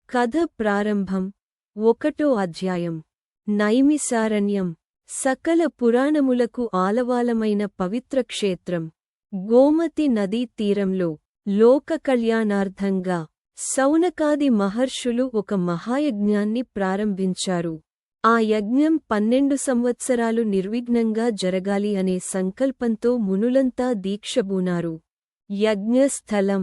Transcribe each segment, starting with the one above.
కథ ప్రారంభం. 1వ అధ్యాయం. నైమిసారణ్యం. సకల పురాణములకు ఆలవాలమైన పవిత్ర క్షేత్రం. గోమతి నదీ తీరంలో లోక కళ్యాణార్థంగా సౌనకాది మహర్షులు ఒక మహాయజ్ఞాన్ని ప్రారంభించారు. ఆ యజ్ఞం 12 సంవత్సరాలు నిర్విఘ్నంగా జరగాలి అనే సంకల్పంతో మునులంతా దీక్షబూనారు. యజ్ఞస్థలం.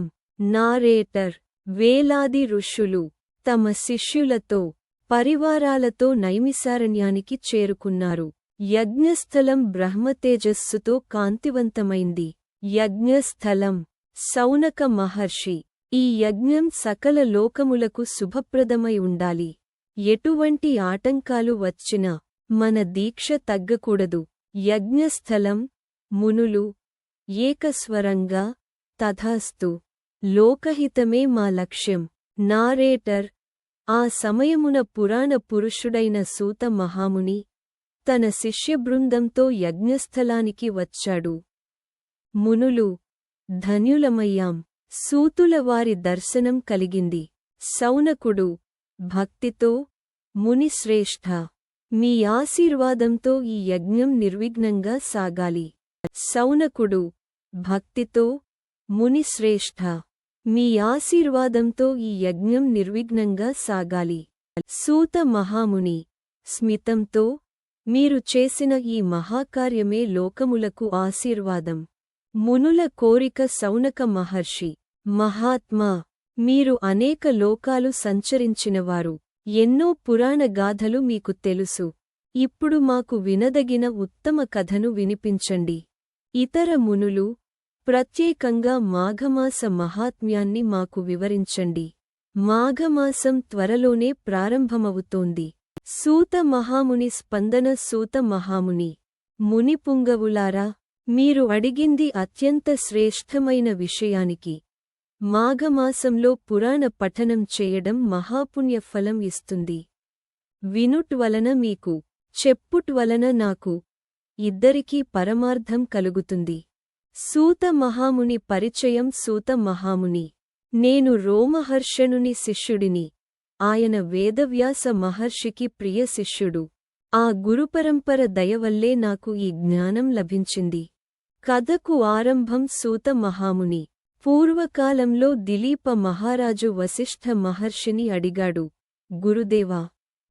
నారేటర్. వేలాది ఋషులు తమ శిష్యులతో పరివారాలతో నైమిసారణ్యానికి చేరుకున్నారు. యజ్ఞస్థలం బ్రహ్మతేజస్సుతో కాంతివంతమైంది. యజ్ఞస్థలం. సౌనక మహర్షి. ఈ యజ్ఞం సకల లోకములకు శుభప్రదమై ఉండాలి. ఎటువంటి ఆటంకాలు వచ్చినా మన దీక్ష తగ్గకూడదు. యజ్ఞస్థలం. మునులు ఏకస్వరంగా తథాస్తు. లోకహితమే మా లక్ష్యం. నారేటర్. ఆ సమయమున పురాణ పురుషుడైన సూత మహాముని తన శిష్యబృందంతో యజ్ఞస్థలానికి వచ్చాడు. మునులు ధన్యులమయ్యాం. సూతుల వారి దర్శనం కలిగింది. సౌనకుడు భక్తితో, మునిశ్రేష్ఠ, మీ ఆశీర్వాదంతో ఈ యజ్ఞం నిర్విఘ్నంగా సాగాలి. సౌనకుడు భక్తితో, మునిశ్రేష్ఠ, మీ ఆశీర్వాదంతో ఈ యజ్ఞం నిర్విఘ్నంగా సాగాలి. సూత మహాముని స్మితంతో, మీరు చేసిన ఈ మహాకార్యమే లోకములకు ఆశీర్వాదం. మునుల కోరిక. సౌనక మహర్షి. మహాత్మా, మీరు అనేక లోకాలు సంచరించినవారు. ఎన్నో పురాణ గాథలు మీకు తెలుసు. ఇప్పుడు మాకు వినదగిన ఉత్తమ కథను వినిపించండి. ఇతర మునులు ప్రత్యేకంగా మాఘమాస మహాత్మ్యాన్ని మాకు వివరించండి. మాఘమాసం త్వరలోనే ప్రారంభమవుతోంది. సూత మహాముని స్పందన. సూత మహాముని. మునిపుంగవులారా, మీరు అడిగింది అత్యంత శ్రేష్ఠమైన విషయానికి. మాఘమాసంలో పురాణ పఠనం చేయడం మహాపుణ్యఫలం ఇస్తుంది. వినుట్ వలన మీకు, చెప్పుట్ వలన నాకు, ఇద్దరికీ పరమార్థం కలుగుతుంది. సూత మహాముని పరిచయం. సూత మహాముని. నేను రోమహర్షణుని శిష్యుడిని. ఆయన వేదవ్యాస మహర్షికి ప్రియ శిష్యుడు. ఆ గురుపరంపర దయవల్లే నాకు ఈ జ్ఞానం లభించింది. కథకు ఆరంభం. సూత మహాముని పూర్వకాలంలో దిలీప మహారాజు వశిష్ఠ మహర్షిని అడిగాడు, గురుదేవా,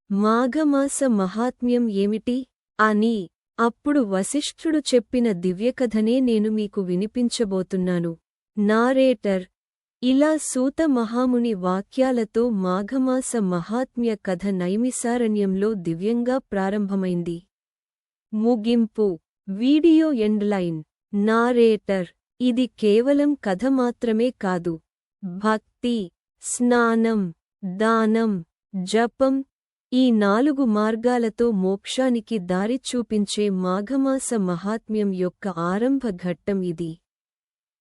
మాఘమాస మహాత్మ్యం ఏమిటి అని. అప్పుడు వశిష్ఠుడు చెప్పిన దివ్యకథనే నేను మీకు వినిపించబోతున్నాను. నారేటర్. ఇలా సూత మహాముని వాక్యాలతో మాఘమాస మహాత్మ్య కథ నైమిసారణ్యంలో దివ్యంగా ప్రారంభమైంది. ముగింపు. వీడియో ఎండ్లైన్. నారేటర్. ఇది కేవలం కథ మాత్రమే కాదు. భక్తి, స్నానం, దానం, జపం, ఈ 4 మార్గాలతో మోక్షానికి దారి చూపించే మాఘమాస మహాత్మ్యం యొక్క ఆరంభ ఘట్టం ఇది.